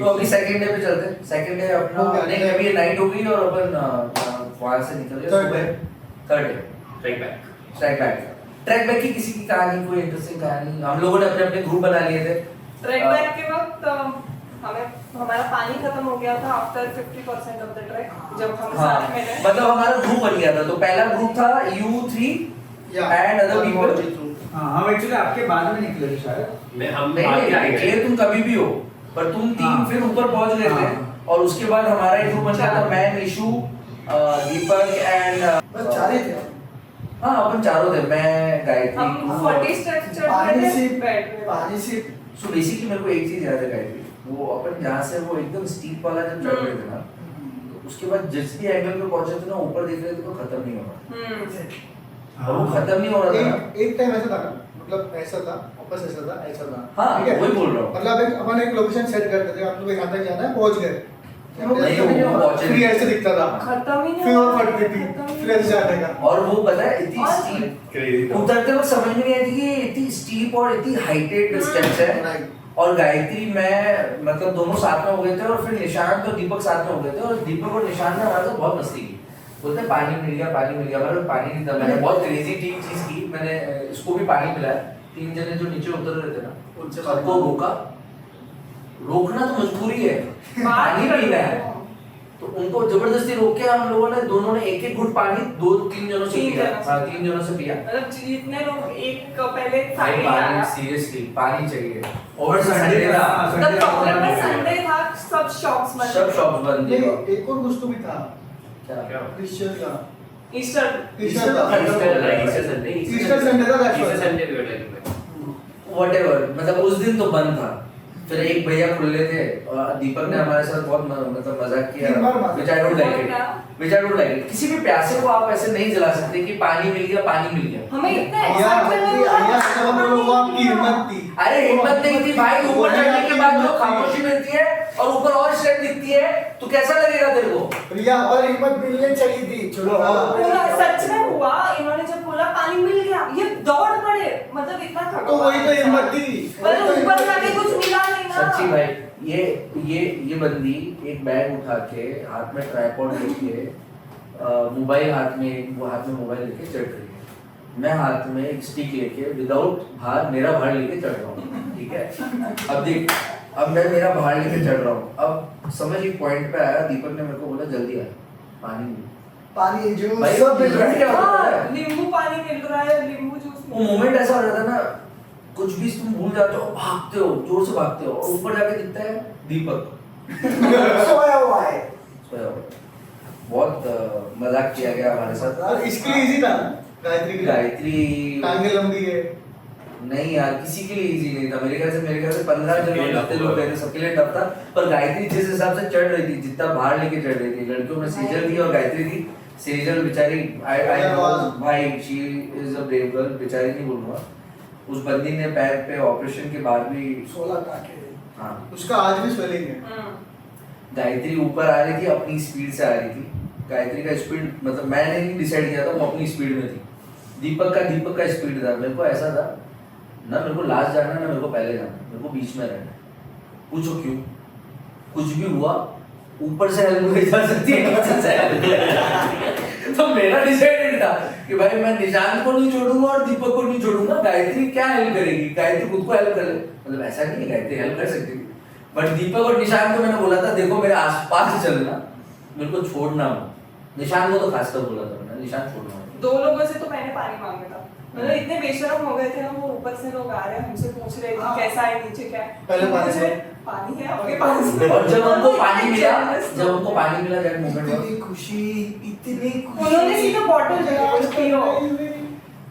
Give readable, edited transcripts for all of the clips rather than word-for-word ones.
तो अभी second day पे चलते हैं। सेकंड डे अपना नहीं, अभी नाइट हो गई और अपन वहां से निकल गए सुबह। थर्ड डे ट्रैक बैक की किसी की कहानी, कोई इंटरेस्टिंग कहानी? हम लोगों ने अपने अपने ग्रुप बना लिए थे। ट्रैक बैक के वक्त हमारा पानी खत्म हो गया था आफ्टर 50% ऑफ द ट्रैक, जब हम साथ में थे। मतलब हमारा ग्रुप बन गया था। तो पहला ग्रुप था U3 एंड अदर पीपल। हम एक्चुअली आपके बाद में निकले थे शायद। हम नहीं, तुम कभी भी हो, पर तुम तीन फिर ऊपर पहुंच गए थे। और उसके बाद हमारा एक ग्रुप बन गया था, मैं, निशु, दीपक एंड बस चार ही थे। हाँ, अपन चारों थे, मैं, गायत्री। हम 40 स्टेप्स चढ़ रहे थे बेड में। पानी से सो बेसिकली मेरे को एक चीज याद है गायत्री, वो अपन जहाँ से वो एकदम स्टीप वाला जब चढ़ रहे थे ना, तो उसके बाद जिस भी एंगल पे पहुंचे थे ना, ऊपर देख रहे थे तो खत्म नहीं हो रहा। और वो खत्म नहीं हो रहा था। एक टाइम ऐसा था ना, मतलब ऐसा था, वापस ऐसा था। हाँ, ठीक है? वही बोल रहा हूँ। मतलब अपन एक लोकेशन सेट करते थे, आप लोग यहाँ तक जाना है, पहुंच गए। नहीं, वो पहुंचे फिर ऐसे दिखता था, खत्म ही नहीं फिर हुआ, और फटती थी, खत्म ही फिर ऐसे जाने का। और वो पता है इतनी स्टीप, उतरते वक्त समझ में नहीं आई थी कि इतनी स्टीप और इतनी हाइटेड स्टेप्स है। और गायत्री, मैं, मतलब दोनों साथ में हो गए थे, और फिर निशान तो दीपक साथ में हो गए थे। और दीपक और निशान ने हमारे साथ बहुत मस्ती की। बोलते पानी मिल गया, मतलब पानी नहीं था। मैंने बहुत क्रेजी चीज की, मैंने इसको भी पानी पिलाया। 3 जने जो नीचे उतर रहे थे ना, उनसे सबको रोकना तो मजबूरी है, पानी पीना है। तो उनको जबरदस्ती रोक के हम लोगों ने, दोनों ने एक घुट पानी 2-3 जनों से पिया। हाँ, 3 जनों से पिया। मतलब जितने लोग एक पहले भाई पानी, सीरियसली पानी चाहिए। और संडे था, संडे था, सब शॉप्स बंद थे। एक और कुछ तो भी था, क्या? क्रिश्चियन का ईस्टर ईस्टर था, ईस्टर संडे था। व्हाटएवर, मतलब उस दिन तो बंद था। फिर एक भैया खुले थे, और दीपक ने हमारे साथ बहुत मतलब मजाक किया, which I don't like it। किसी भी प्यासे को आप ऐसे नहीं जला सकते कि पानी मिल गया। हमें इतना आपकी हिम्मत थी। अरे हिम्मत नहीं थी भाई, ऊपर चढ़ने के बाद जो खामोशी मिलती है और ऊपर और स्ट्रेंथ दिखती है, तो कैसा लगेगा तेरे को? प्रिया, और हिम्मत मिलनी चाहिए थी। चलो सच में हुआ, इन्होंने जब बोला पानी मिल गया, ये दौड़ पड़े। मतलब इतना थका, तो वही तो हिम्मत थी। ऊपर जाके कुछ मिला नहीं ना। सच्ची भाई, ये बंदी एक बैग उठा के, हाथ में ट्राइपॉड लेके, मोबाइल हाथ में मोबाइल लेके चढ़ रही है। मैं हाथ में एक स्टिक लेके, विदाउट भार, मेरा भार लेके चढ़ रहा हूँ। ठीक है, अब देख, अब मैं मेरा भार लेके चढ़ रहा हूँ। अब समझ एक पॉइंट पे आया, दीपक ने मेरे को बोला जल्दी आ, पानी जूस भाई, सब मिल रहा है। हाँ, नींबू पानी मिल रहा है, नींबू जूस। वो मोमेंट ऐसा हो जाता है ना, कुछ भी तुम भूल जाते हो, भागते हो, जोर से भागते हो, और ऊपर जाके दिखता है दीपक सोया हुआ है। बहुत मजाक किया गया हमारे साथ। और इसके लिए इजी था गायत्री टांगे लंबी है। नहीं यार, किसी के लिए इजी नहीं था। मेरे ख्याल से 15 जन जितने लोग गए थे, सबके लिए टफ था। पर गायत्री जिस हिसाब से चढ़ रही थी, जितना बाहर लेके चढ़ रही थी, लड़कियों में सेजल थी और गायत्री थी। सेजल बेचारी, आई नो भाई, she is a brave girl, बेचारी नहीं बोलूंगा। उस बंदी ने पैर पे ऑपरेशन के बाद भी 16 टाके। हाँ, उसका आज भी स्वेलिंग है। गायत्री ऊपर आ रही थी, अपनी स्पीड से आ रही थी। गायत्री का स्पीड, मतलब मैंने नहीं डिसाइड किया था, वो अपनी स्पीड में थी। दीपक का स्पीड था। मेरे को ऐसा था ना, मेरे को लास्ट जाना है ना, मेरे को पहले जाना है, मेरे को बीच में रहना है। पूछो क्यों? कुछ भी हुआ, ऊपर से हेल्प नहीं जा सकती है, नीचे से हेल्प नहीं जा सकती है। तो मेरा डिसाइडेड था कि भाई मैं निशान को नहीं छोड़ूंगा और दीपक को नहीं छोड़ूंगा। गायत्री क्या हेल्प करेगी? गायत्री खुद को हेल्प कर ले, मतलब ऐसा नहीं है, गायत्री हेल्प कर सकती थी। बट दीपक और निशान को मैंने बोला था, देखो मेरे आसपास चलना, मेरे को छोड़ना मत। निशान को तो खासकर बोला था मैंने, निशान छोड़ना मत। 2 लोगों से तो मैंने पानी मांगा था। मतलब इतने बेशरम हो गए थे ना, वो ऊपर से लोग आ रहे हैं, हमसे पूछ रहे थे कैसा है, नीचे क्या है। पहले पानी है आपके पास। और जब हमको पानी मिला, दैट मोमेंट इतनी खुशी। उन्होंने सीधा बॉटल जगा पियो।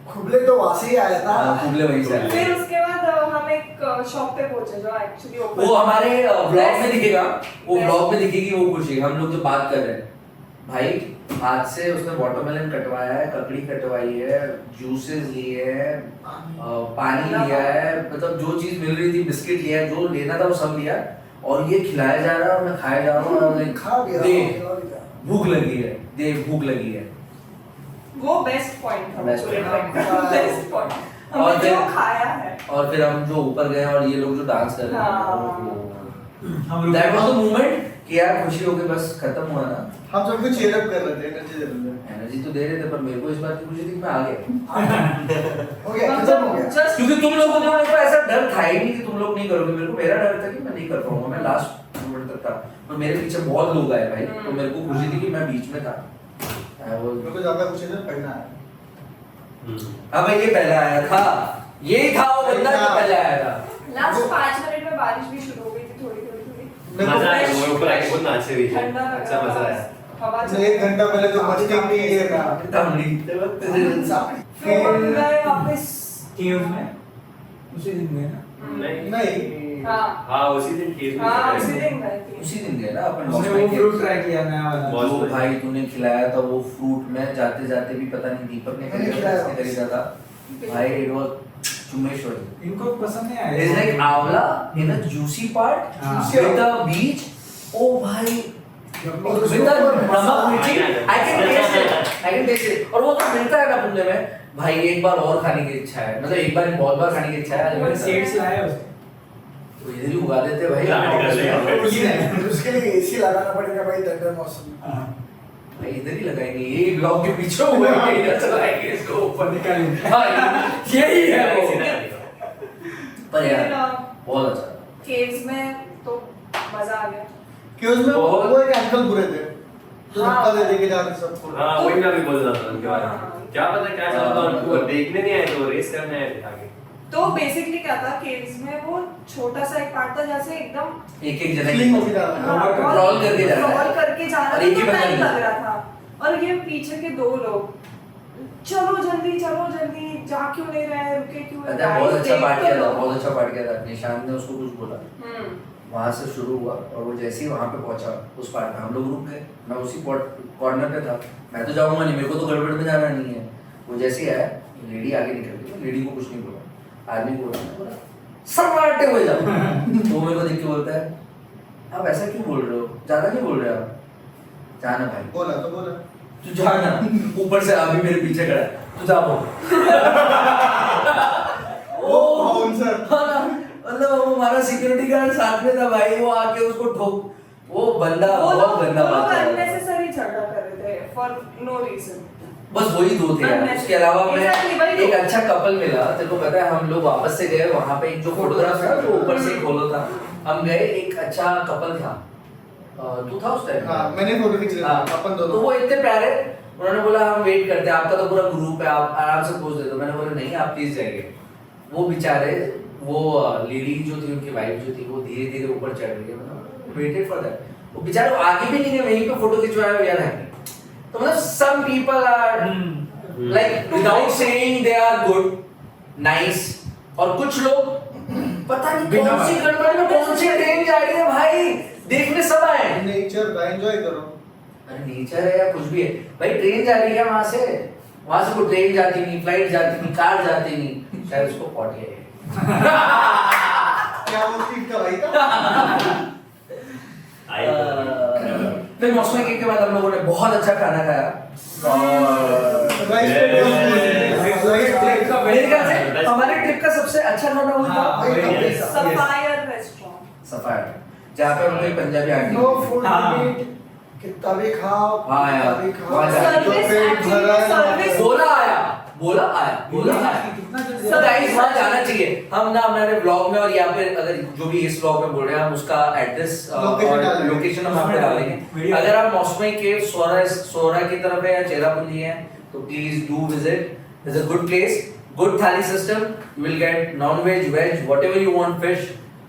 खुबले तो वहां से ही आया था। खुबले वहीं से आया। फिर उसके बाद हम एक शॉप पे पहुंचे जो एक्चुअली ओपन। वो हमारे ब्लॉग में दिखेगा, वो ब्लॉग में दिखेगी वो खुशी। हम लोग जो बात कर रहे हैं, भाई हाथ से उसने वाटरमेलन कटवाया है, ककड़ी कटवाई है, जूसेस लिए है, पानी लिया है, मतलब जो चीज मिल रही थी, बिस्किट लिया है, जो लेना था वो सब लिया। और ये खिलाया जा रहा है और मैं खाया जा रहा हूँ, और खा भी रहा हूँ। भूख लगी है, देख भूख लगी है। वो बेस्ट पॉइंट था, बेस्ट बेस्ट पॉइंट। और हमने जो खाया है। और फिर हम जो ऊपर गए और ये लोग जो डांस कर रहे हैं, हम दैट वाज द मोमेंट कि यार खुशी हो गई, बस खत्म हुआ ना। हम सबको चीयर अप कर रहे थे, एनर्जी दे रहे थे। एनर्जी तो दे रहे थे, पर मेरे को इस बात की खुशी थी कि मैं आ गया। हो गया, खत्म हो गया। Just क्योंकि तुम लोगों को मेरे को ऐसा डर था ही नहीं कि तुम लोग नहीं करोगे। मेरे को मेरा डर था कि मैं नहीं कर पाऊंगा, मैं लास्ट मोमेंट तक था। पर मेरे पीछे बहुत लोग आए भाई, तो मेरे को खुशी थी कि मैं बीच में था। मेरे को ज्यादा खुशी नहीं, पहला आया। अब ये पहला आया था, यही था वो बंदा जो पहले आया था। लास्ट 5 मिनट में बारिश भी शुरू हो गई थी, थोड़ी थोड़ी। मेरे को मजा आया, वो ऊपर आके बहुत नाचे भी थे। ठंडा लगा अच्छा मजा आया। हवा चल मैं 1 घंटा पहले तो मस्ती में ये था। तमड़ी फिर हम गए वापस। केव्स में उसी दिन गए ना। नहीं। हाँ उसी दिन केस में हाँ चले उसी गए। दिन गए थे। उसी दिन गए ना अपन। उसने वो फ्रूट ट्राई किया नया वाला। बहुत जो बढ़िया। भाई तूने खिलाया था वो फ्रूट, में जाते जाते भी पता नहीं दीपक ने मैंने खिलाया था। खरीदा था भाई। It was Chumeshwari. इनको पसंद नहीं आया। It's like आंवला in a juicy part हाँ। with the beach. ओ भाई और with उसके the ऊपर नमक मिर्ची, I can taste it. I can taste it. और वो तो मिलता है ना पुणे में भाई, एक बार और खाने की इच्छा है। मतलब एक बार नहीं, बहुत बार खाने की इच्छा है। वो सीड्स लाया उसने। तो इधर ही उगा देते भाई। लाड कर लिया। उसके लिए एसी लगाना पड़ेगा भाई, ठंडे मौसम में। हाँ। भाई इधर ही लगाएंगे, ये ब्लॉक के पीछे हुए हैं, इधर चलाएंगे इसको ऊपर निकालेंगे। हाँ, यही है वो। पर फिर, यार बहुत अच्छा था। केव्स में तो मजा आ गया। कि उसमें बहुत- वो एक अंकल बुरे थे, तो हाँ। धक्का दे के जा रहे सबको। हाँ वही मैं भी बोल रहा था उनके बारे में। हाँ। क्या पता क्या चला था उनको, देखने नहीं आए थे, रेस करने आए थे आगे। तो बेसिकली क्या था, केव्स में वो छोटा सा एक पार्ट था, जैसे एकदम एक एक जने Clean होके जा रहा है। हाँ, crawl करके जा रहा है। crawl करके जा रहा और था, एक ही तो बंदा टाइम नहीं। लग रहा था। और ये पीछे के 2 लोग, चलो जल्दी जा क्यों नहीं रहे, रुके क्यों पता है, बहुत अच्छा पार्ट किया था, लो। बहुत अच्छा पार्ट किया था। निशान ने उसको कुछ बोला, हम्म वहां से शुरू हुआ और वो जैसे ही वहां पे पहुंचा उस पार्ट में हम लोग रुक गए। मैं उसी कॉर्नर पे था, मैं तो जाऊंगा नहीं, मेरे को तो गड़बड़ में जाना नहीं है। वो जैसे ही आया, लेडी आगे निकल गई, लेडी को कुछ नहीं बोला, आदमी को बोला सब मारते हुए जाओ। तो मेरे को देख के बोलता है आप ऐसा क्यों बोल रहे हो, ज्यादा नहीं बोल रहे आप, जाना भाई बोला तो बोला। तू जाना। ऊपर से अभी मेरे पीछे खड़ा है, तू जा बोल। कौन सा? मतलब वो हमारा सिक्योरिटी गार्ड साथ में था भाई, वो आके उसको ठोक, वो बंदा बहुत गंदा बात कर रहा था। अननेसेसरी झगड़ा कर रहे थे फॉर नो रीजन। बस वही 2 थे यार। उसके अलावा मैं Exactly, वही एक दो। अच्छा कपल मिला। तेरे को पता है हम लोग वापस से गए, वहां पे एक जो फोटोग्राफ था वो ऊपर से खोलो था, हम गए, एक अच्छा कपल था। तू था उस टाइम? हाँ, मैंने फोटो खींच लिया हाँ, अपन तो दोनों। वो इतने प्यारे, उन्होंने बोला हम वेट करते हैं, आपका तो पूरा ग्रुप है, आप आराम से पोज दे दो। मैंने बोला नहीं, आप प्लीज जाइए। वो बेचारे, वो लेडी जो थी, उनकी वाइफ जो थी, वो धीरे धीरे ऊपर चढ़ रही है, मतलब वेटेड फॉर दैट। वो बेचारे आगे भी नहीं गए, वहीं पे फोटो खिंचवाया यार है। तो मतलब some people are like without saying they are good nice, और कुछ लोग पता नहीं बिना कौन सी बात। गड़बड़ में कौन सी ट्रेन जा रही है भाई, देखने सब आए। नेचर का एंजॉय करो। अरे नेचर है या कुछ भी है भाई, ट्रेन जा रही है वहां से कोई ट्रेन जाती नहीं, फ्लाइट जाती नहीं, कार जाती नहीं, शायद उसको पॉटी है। क्या वो सीट का भाई था? फिर मौसमी केक के बाद हम लोगों ने बहुत अच्छा खाना खाया और राइस मेरे ख्याल से हमारे ट्रिप का सबसे अच्छा खाना हुआ था हाँ, वही था। Sapphire restaurant. सफायर, जहाँ पे हम लोग पंजाबी आंटी नो फूड हाँ। मीट, कितना भी खाओ, हाँ यार, कितना भी खाओ, वहाँ जाके जो सर्विस पेट actually भरा है, सर्विस- बोला आया कितना जल्दी। तो गाइस वहां जाना चाहिए। हम ना हमारे ब्लॉग में और यहाँ पे अगर जो भी इस ब्लॉग में बोल रहे हैं, हम उसका एड्रेस Location और डालेंगे। लोकेशन हम यहाँ पे डालेंगे। वीडियो। अगर आप मौसमी के सोरा की तरफ है या चेरापूंजी है तो please do visit. It's a good place, good thali system, you will get non veg, veg, whatever you want, fish.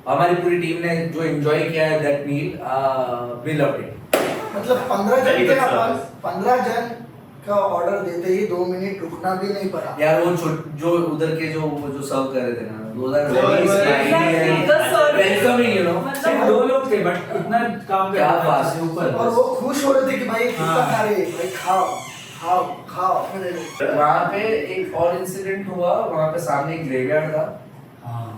हमारी पूरी टीम ने जो एंजॉय किया है that meal, we loved it. मतलब 15 जन Very के good अपन service. 15 जन का ऑर्डर देते ही 2 मिनट रुकना भी नहीं पड़ा। यार वो जो उधर के जो सर्व कर रहे थे ना, those are वो- very वो- smiley Exactly, and the service. welcoming, you know। सिर्फ 2 लोग थे बट इतना काम क्या कर बात से ऊपर। और वो खुश हो रहे थे कि भाई कितना हाँ। खा रहे हैं, भाई खाओ खाओ खाओ। मैंने वहाँ पे एक और इंसिडेंट हुआ, वहाँ पे सामने एक ग्रेवयार्ड था हाँ।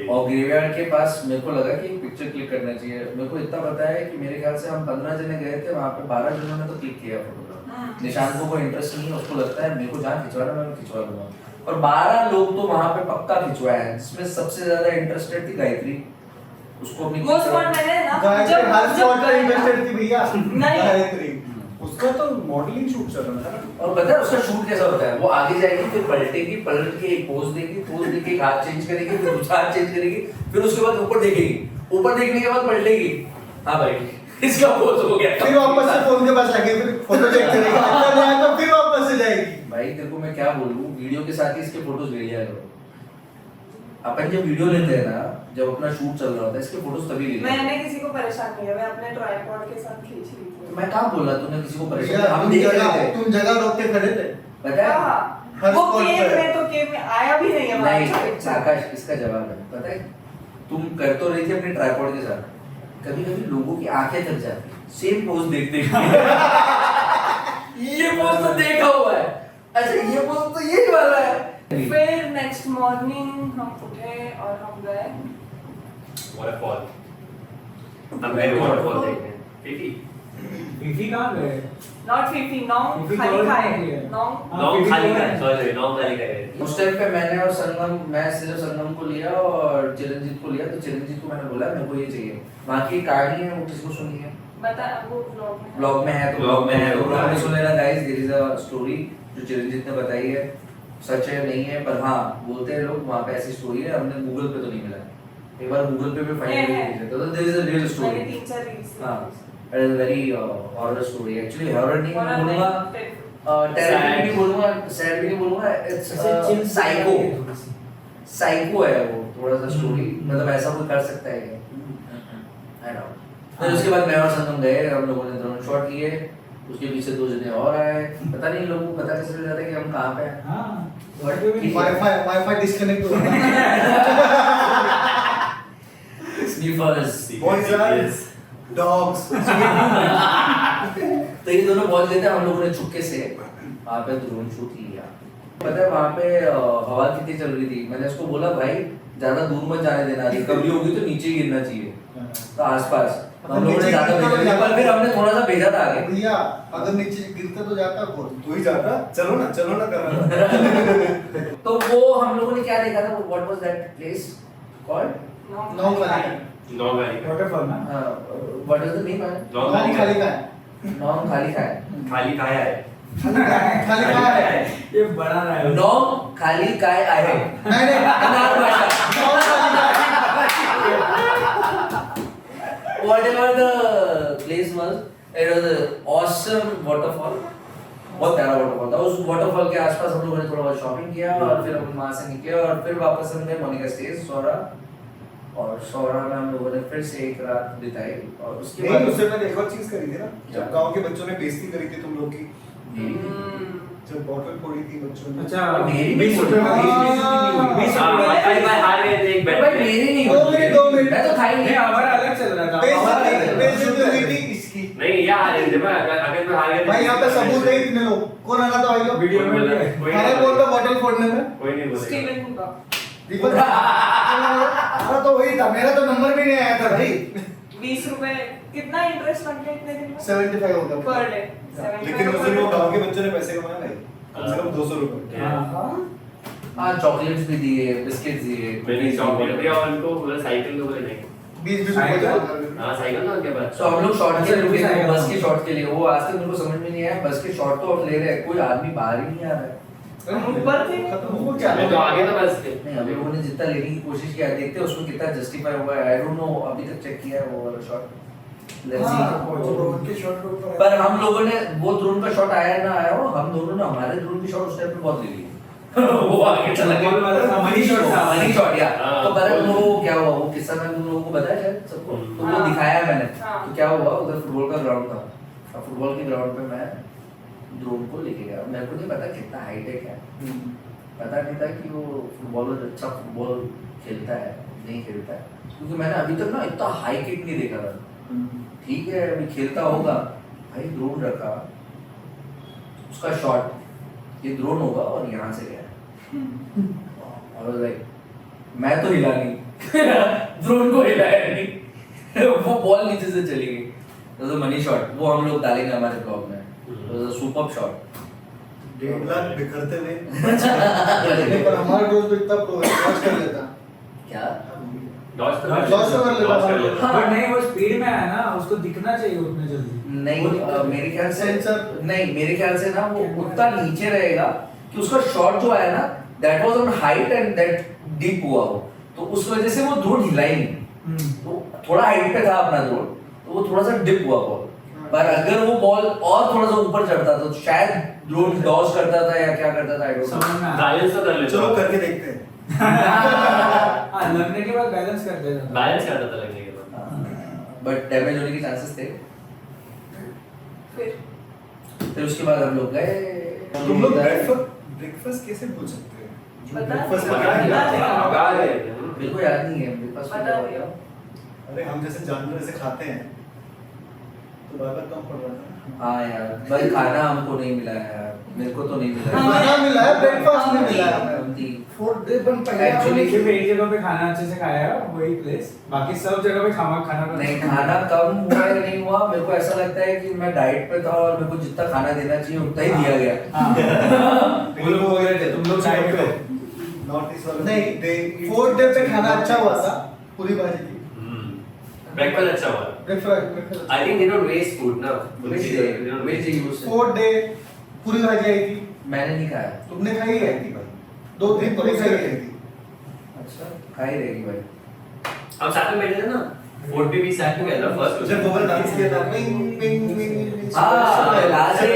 और ग्रेवयार्ड के पास मेरे को लगा कि एक पिक्चर क्लिक करना चाहिए। मेरे को इतना पता है कि मेरे ख्याल से हम 15 जने गए थे, वहाँ पे 12 जनों ने तो क्लिक किया फोटोग्राफ। निशान को कोई इंटरेस्ट नहीं है, उसको लगता है मेरे को जहाँ खिंचवाना मैं खिंचवा लूंगा, और 12 लोग तो वहाँ पे पक्का खिंचवाए हैं, जिसमें सबसे ज्यादा इंटरेस्टेड थी गायत्री। उसको अपनी वो स्पॉट मैंने ना गायत्री हर स्पॉट पे इन्वेस्टेड थी भैया नहीं। गायत्री उसका तो मॉडलिंग शूट चल रहा था और पता है उसका शूट कैसा होता है, वो आगे जाएगी फिर पलटेगी, पलट के एक पोज देगी, पोज देके एक हाथ चेंज करेगी, फिर दूसरा हाथ चेंज करेगी, फिर उसके बाद ऊपर देखेगी, ऊपर देखने के बाद पलटेगी, हाँ भाई इसका पोज हो गया, फिर वापस से फोन के पास आके फिर फोटो चेक करेगी, अच्छा नहीं आया तो फिर वापस से जाएगी। भाई तेरे को मैं क्या बोलूं, वीडियो के साथ ही इसके फोटोज ले लिया करो। अपन जब वीडियो लेते हैं ना, जब अपना शूट चल रहा होता है, इसके फोटोज तभी ले लेते हैं। मैंने किसी को परेशान नहीं किया, मैं अपने ट्राइपॉड के साथ खींच रही थी। तो मैं कहाँ बोला तूने किसी को परेशान भैया, किया? हम तुम देख रहे जगह थे, तुम जगह रोक के खड़े थे पता है? हाँ, हर वो spot केव पे। में तो केव में आया भी नहीं है नहीं हमारे आकाश, इसका जवाब है, पता है तुम कर तो रही थी अपने ट्राइपॉड के साथ, कभी कभी लोगों की आंखें थक जाती, सेम पोज देख देख के। ये पोज तो देखा हुआ है, अच्छा ये पोज तो यही वाला है। फिर नेक्स्ट मॉर्निंग हम उठे और हम गए waterfall. हम गए waterfall देखने। फीफी फीफी कहाँ गए? नॉट फीफी नॉन्ग फीफी खाली तो खाए नहीं है। नॉन्ग नॉन खाली फीफी का तो सॉरी नॉन खाली का उस टाइम पे मैंने और संगम, मैं सिर्फ संगम को लिया और चिरंजीत को लिया, तो चिरंजीत को मैंने बोला मेरे को ये चाहिए, वहाँ की कहानी है वो किसको सुनी है, बता वो ब्लॉग में है, तो Vlog में है, तो vlog ब्लॉग में में। सुन लेना guys, there is a story जो चिरंजीत ने बताई है, सच है नहीं है, पर हाँ बोलते हैं लोग वहाँ पे ऐसी स्टोरी है, हमने गूगल पे तो नहीं मिला, एक बार गूगल पे भी फाइंड है। कर तो देयर इज अ रियल मैंने स्टोरी। 3-4 रील्स हाँ, it is very horror story, actually horror नहीं मैं बोलूँगा, टेरर भी नहीं बोलूँगा, सैड भी नहीं बोलूँगा, इट्स साइको, साइको है वो थोड़ा सा स्टोरी, मतलब ऐसा कोई कर सकता है क्या? I know. फिर उसके बाद मैं और संगम गए, हम लोगों ने ड्रोन शॉट लिए, उसके पीछे 2 जने और आए, पता नहीं लोगों को पता कैसे चल जाता है कि हम कहाँ पे हैं। हाँ वाईफाई डिस्कनेक्ट हो गया। स्नीफर्स। Boys are dogs. तो ये दोनों पहुंच गए थे, हम लोगों ने चुपके से वहाँ पे ड्रोन शूट लिया। पता है वहाँ पे हवा कितनी चल रही थी, मैंने उसको बोला भाई ज्यादा दूर मत जाने देना, रिकवरी होगी तो नीचे ही गिरना चाहिए, तो आसपास हम लोगों ने ज्यादा भेजा नहीं, पर फिर हमने थोड़ा सा भेजा था आगे। भैया अगर नीचे गिरता तो जाता कौन? तू ही जाता। चलो ना कर रहा। तो वो हम लोगों ने क्या देखा था, what was that place called, Nohkalikai Nohkalikai का वाटरफॉल ना? व्हाट इज द नेम है, नॉन नौ खाली का है। नॉन खाली खाए, खाली खाया है खाली का है। ये बड़ा रहा है। नौ खाली काय आहे, नहीं कन्नड़ भाषा, नौ खाली का है। whatever the place was, it was an awesome waterfall, बहुत प्यारा वाटरफॉल था। उस वाटरफॉल के आसपास हम लोगों ने थोड़ा बहुत शॉपिंग किया और फिर हम वहाँ से निकले और फिर वापस हम गए मोनिका स्टेज सौरा, और सौरा में हम लोगों ने फिर से एक रात बिताई और उसके नहीं बाद उससे पहले एक और चीज करी थी ना, जब गांव के बच्चों ने बेइज्जती करी थी तुम लोग की, जब बॉटल फोड़ी थी बच्चों ने। अच्छा मेरी 20 रुपए में 20 हाँ रुपए भाई हार गए थे एक भाई बैट में मेरी नहीं 2 मिनट मैं तो खाई नहीं नहीं, हमारा अलग चल रहा था। बेइज्जती हुई थी इसकी। नहीं यार हार गए थे मैं अगर मैं हार गया भाई यहाँ पे सबूत है इतने लोग, कौन आना था भाई लोग? वीडियो में भी है। अरे बोल रहा बॉटल फोड़ने में। कोई नहीं बोलेगा स्टीवन का दीपक हमारा तो वही था, मेरा तो नंबर भी नहीं आया था भाई। 20 रुपए कितना इंटरेस्ट लग गया इतने दिन में 75 होगा पर डे लेकिन उस दिन वो गांव के बच्चों ने पैसे कमाए नहीं, कम से कम 200 रुपए। हाँ चॉकलेट्स भी दिए, बिस्किट्स दिए, मैंने चॉकलेट दिया और उनको बोला साइकिल तो बोले नहीं 20 साइकिल? रुपए। हाँ साइकिल ना उनके पास तो हम लोग शॉर्ट के रुके थे, साइकिल। बस के शॉर्ट के लिए, वो आज तक मेरे को समझ में नहीं आया, बस के शॉर्ट तो अब ले रहे हैं, कोई आदमी बाहर ही नहीं आ रहा है। हम ऊपर थे। खत्म हो क्या? मैं तो आगे तो बस थे नहीं अभी लोगों ने जितना लेने की कोशिश किया, देखते हैं उसमें कितना जस्टिफाई हुआ है, आई डोंट नो, अभी तक चेक किया है वो वाला शॉट, लेट्स सी। पर हम लोगों ने वो ड्रोन का शॉट आया ना आया हो, हम दोनों ने हमारे ड्रोन की शॉट उस टाइम पे बहुत ले ली। वो आगे चला गया बॉल वाला था, मनी शॉट था। मनी शॉट या हाँ। तो पर वो क्या हुआ, वो किस्सा मैं तुम लोगों को बताया शायद सबको, तो वो हाँ। दिखाया मैंने। हाँ। तो क्या हुआ, उधर फुटबॉल का ग्राउंड था, और फुटबॉल के ग्राउंड पे मैं ड्रोन को लेके गया, मेरे को नहीं पता कितना हाईटेक है, पता नहीं था कि वो फुटबॉलर अच्छा फुटबॉल खेलता है नहीं खेलता है, क्योंकि मैंने अभी तक ना इतना हाई किक नहीं देखा था। ठीक है अभी खेलता होगा, भाई ड्रोन रखा, उसका शॉट ये ड्रोन होगा और यहाँ से गया, और लाइक मैं तो हिला नहीं ड्रोन को हिलाया नहीं वो बॉल नीचे से चली गई। तो मनी शॉट वो हम लोग डालेंगे हमारे ब्लॉग में, तो सुपर्ब शॉट। 1.5 लाख बिखरते हुए। नहीं पर हमारा दोस्त तो इतना प्रो है, कैच कर लेता। क्या डॉज तो Dodge तो कर लेता dodge कर है। लेता है। बट नहीं, वो स्पीड में आया ना, उसको दिखना चाहिए उतने जल्दी। नहीं वो दिक्कत है। मेरे ख्याल से Sensor। नहीं, मेरे ख्याल से ना वो उतना नीचे रहेगा कि उसका शॉट जो आया ना, that was on height and that deep हुआ वो, तो उस वजह से वो ड्रोन हिला ही नहीं। तो थोड़ा हाइट पे था अपना ड्रोन, तो वो थोड़ा सा डिप हुआ बॉल। पर अगर वो बॉल और थोड़ा सा ऊपर चढ़ता तो शायद ड्रोन डॉज करता था या क्या करता था, आई डोंट नो। समझ में आया। बैलेंस तो कर लेता चलो हूँ। करके देखते हैं। हाँ, लगने के बाद बैलेंस कर देगा। बैलेंस करता था लगने के बाद। बट डैमेज होने के चांसेस थे। फिर उसके बाद हम लोग गए। तुम लोग ब्रेकफास्ट कैसे भूल सकते हैं? बता ब्रेकफास्ट दिया। बता दिया, बता बता दिया। मेरे को याद नहीं है मेरे पास। बता दिया। अरे हम जैसे जानवर ऐसे खाते हैं तो बार-बार कम पड़ रहा था। हाँ यार, भाई खाना हमको नहीं मिला है यार, मेरे को तो नहीं मिला हाँ, खाना मिला है, ब्रेकफास्ट नहीं मिला है। है। फूड डे बन Actually- सिर्फ एक जगह पे खाना अच्छे से खाया है, वही प्लेस। बाकी सब जगह पे खाना नहीं, खाना कम हुआ या नहीं हुआ, मेरे को ऐसा लगता है कि मैं डाइट पे था और मेरे को जितना खाना देना चाहिए उतना ही दिया गया। हाँ। वो लोग बोल रहे थे तुम लोग साइड पे हो। नॉर्थ ईस्ट वाले नहीं, फोर्थ डे पे खाना अच्छा हुआ था, पूरी भाजी थी। ब्रेकफास्ट अच्छा हुआ। Breakfast I think they don't waste food ना। Which day? Which day you said? Fourth day puri bhaji आई थी, मैंने नहीं खाया। तुमने खाई है? थी भाई। 2 दिन पूरी खाई है। अच्छा, खाई रहेगी भाई। हम साथ में बैठे थे ना, फोर्ट पे भी साथ में गए था फर्स्ट। जब वो वाला डांस किया था मिंग मिंग मिंग हाँ, लास्ट डे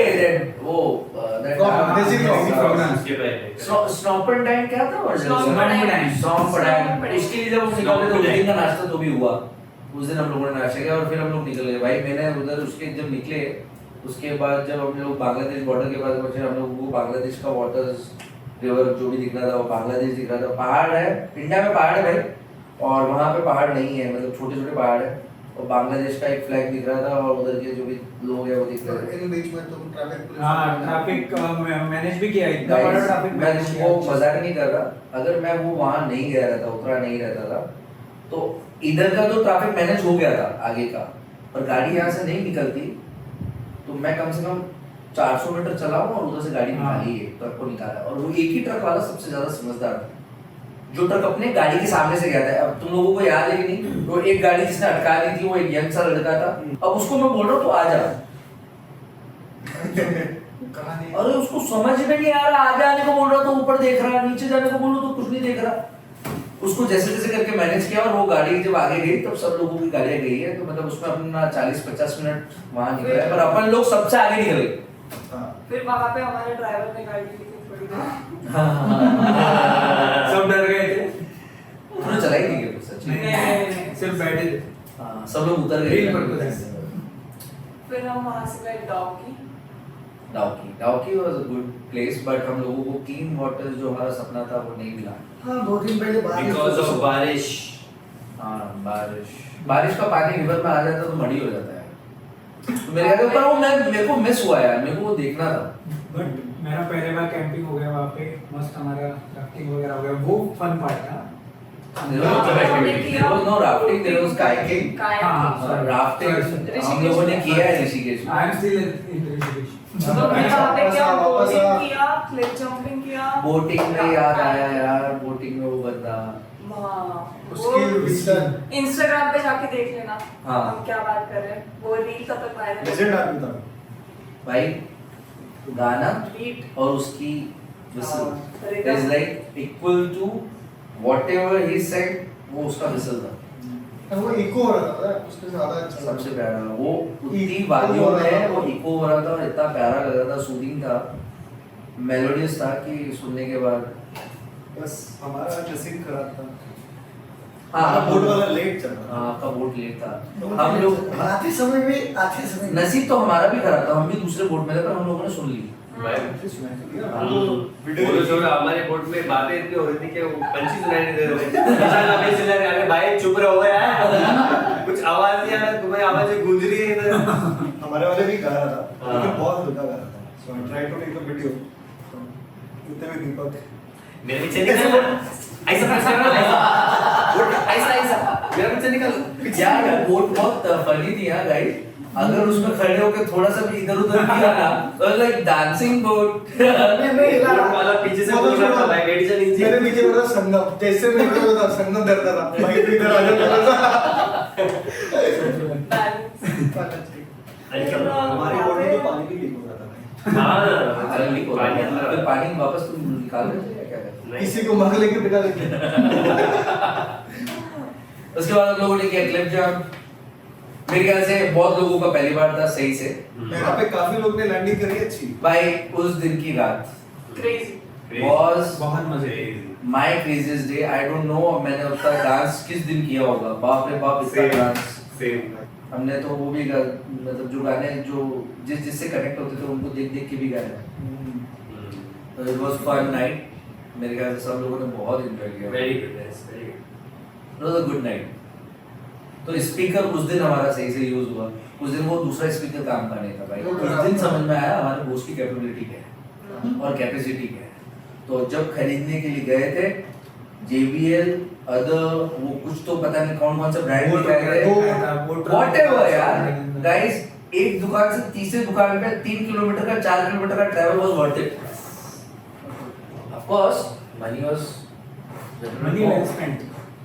वो Basic program। उसके पहले स्नॉपर्डाइन क्या था वर्जन? स्नॉपर्डाइन। स्नॉपर्डाइन। उसके लिए जब हम निकले तो उस दिन का नाश्ता तो भी हुआ। उस दिन हम लोगों ने नाश्ता किया और फिर हम लोग निकल गए भाई। मैंने उधर उसके जब निकले, उसके बाद जब हम लोग बांग्लादेश बॉर्डर के पास पहुंचे, हम लोग को बांग्लादेश का वाटर्स रिवर जो भी दिख रहा था वो बांग्लादेश दिख रहा था। पहाड़ है, इंडिया में पहाड़ है भाई, और वहाँ पे पहाड़ नहीं है, मतलब छोटे छोटे पहाड़ है, और बांग्लादेश का एक फ्लैग दिख रहा था और उधर के जो भी लोग हैं वो दिख रहे थे। इन बीच में तुम ट्रैफिक पुलिस हाँ, ट्रैफिक मैनेज भी किया, इतना बड़ा Guys, ट्रैफिक मैं मैनेज वो किया। मजाक नहीं कर रहा, अगर मैं वो वहाँ नहीं गया रहता, उतरा नहीं रहता था, तो इधर का तो ट्रैफिक मैनेज हो गया था आगे का, पर गाड़ी यहाँ से नहीं निकलती तो मैं कम से कम 400 मीटर चला हूँ और उधर से गाड़ी निकाली है, ट्रक को निकाला। और वो एक ही ट्रक वाला सबसे ज्यादा समझदार था, जो ट्रक अपने गाड़ी के सामने से गया था। अब तुम लोगों को याद है कि नहीं, वो एक गाड़ी जिसने अटका ली थी, वो एक यंग सा लड़का था। अब उसको मैं बोल रहा हूँ तो आ जा, अरे उसको समझ में नहीं आ रहा, आगे आने को बोल रहा तो ऊपर देख रहा, नीचे जाने को बोलो तो कुछ नहीं देख रहा। उसको जैसे जैसे करके मैनेज किया और वो गाड़ी जब आगे गई तब सब लोगों की गाड़ियां गई है, तो मतलब उसमें अपना 40-50 मिनट वहां निकला है, पर अपन लोग सबसे आगे निकल गए। फिर वहाँ पे हमारे ड्राइवर ने गाड़ी ली थी थोड़ी देर। सब डर गए थे। तूने चलाई थी क्या सच में? नहीं। सिर्फ बैठे थे। हाँ, सब लोग उतर गए। Real purpose। फिर हम वहाँ से गए Dawki. Dawki was a good place, but हम लोगों को क्लीन वाटर जो हमारा सपना था वो नहीं मिला। हाँ 2 दिन पहले बिकॉज ऑफ बारिश। हाँ, बारिश का पानी रिवर में आ जाता तो मड़ी हो जाता है। तो मेरे ख्याल पर वो मेरे को मिस हुआ यार, मेरे को वो देखना था। बट मेरा पहले बार कैंपिंग हो गया वहाँ पे, मस्त हमारा राफ्टिंग वगैरह हो गया, वो फन पार्ट था। There was no rafting, there was kayaking. हाँ, राफ्टिंग हम लोगों ने किया है ऋषिकेश में। I am still in Rishikesh. तो मैंने वहाँ पे क्या वापस आ। बोटिंग किया, क्लिफ जंपिंग किया। बोटिंग में याद आया यार, बोटिंग में वो बंदा। हाँ, उसकी वो विजन इंस्टाग्राम पे जाके देख लेना। हाँ। हम क्या बात कर रहे हैं, वो रील तब तक वायरल लेजेंड आदमी था। भाई गाना बीट और उसकी whistle rhythm। is like equal to whatever he said, वो उसका whistle था। वो इको हो रहा था, उसके ज्यादा अच्छा लगा। सबसे प्यारा वो उतनी वादियों में वो इको हो रहा था और इतना प्यारा लग रहा था, सूदिंग था, मेलोडियस था कि सुनने के बाद। बस हमारा नसीब खराब था। हाँ, बोट वाला लेट चल रहा था। हाँ, आपका बोट लेट था। हम लोग आते समय नसीब तो हमारा भी खराब था, हम भी दूसरे बोट में थे, पर हम लोगों ने सुन ली। बोलो छोड़ो, हमारे बोट में बातें इतनी हो रही थी कि वो पंछी सुनाई नहीं दे रहे थे। निशान अभी चिल्ला रहे हैं, भाई चुप रहो यार, कुछ आवाज नहीं आ रहा, तुम्हारी आवाज गूंज रही है इधर। हमारे वाले भी गा रहा था, हाँ। लेकिन बहुत हल्का गा रहा था। So I tried to take a video. इतने में दीपक मेरे पीछे नहीं था। ऐसा ऐसा ऐसा मेरा पिक्चर निकाल यार वो बहुत फनी थी यार गाइस। अगर उसमें खड़े होकर थोड़ा सा भी इधर उधर किया ना तो लाइक डांसिंग बोट। मैं हिला बोट रहा। वाला पीछे से वो तो बोल रहा था छोड़ो। भाई मेडिसिन मेरे नीचे पीछे बोल रहा संगम, जैसे मैं इधर होता संगम डरता था, भाई तू इधर आ जा हमारी बोट में तो पानी भी लीक हो रहा था भाई। हां अरे लीक हो रहा है फिर पानी वापस तुम निकाल रहे थे या क्या कर रहे थे? किसी को मग लेके बिठा लेके। उसके बाद हम लोगों ने किया क्लिप जंप। मेरे ख्याल से बहुत लोगों का पहली बार था सही से। यहाँ पे काफी लोग ने लैंडिंग करी अच्छी। भाई उस दिन की रात क्रेजी। was बहुत मजे my craziest day. I don't know मैंने उतना डांस किस दिन किया होगा। बाप रे बाप इतना डांस। सेम हमने तो वो भी मतलब जो गाने जो जिससे कनेक्ट होते थे उनको देख देख के भी गाए। तो इट वाज फन नाइट। मेरे ख्याल से सब लोगों ने बहुत एंजॉय किया। Very good very good it was a good night. तो स्पीकर उस दिन हमारा सही से यूज हुआ। उस दिन वो दूसरा स्पीकर काम का नहीं था भाई। उस दिन समझ में आया हमारे बॉस की कैपेबिलिटी क्या है और कैपेसिटी क्या है। तो जब खरीदने के लिए गए थे JBL अदर वो कुछ तो पता नहीं कौन कौन सा ब्रांड दिखाए थे व्हाटएवर यार गाइस। एक दुकान से तीसरी दुकान पे 3 किलोमीटर का 4 किलोमीटर का travel was worth it. Of course money was money well spent.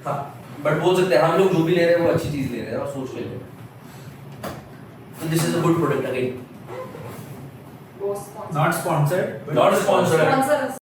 हाँ बट बोल सकते हैं हम लोग जो भी ले रहे हैं वो अच्छी चीज ले रहे हैं और सोच के ले रहे हैं। तो this is a good product again. वो sponsor. Not sponsored Not sponsored. Sponsor us.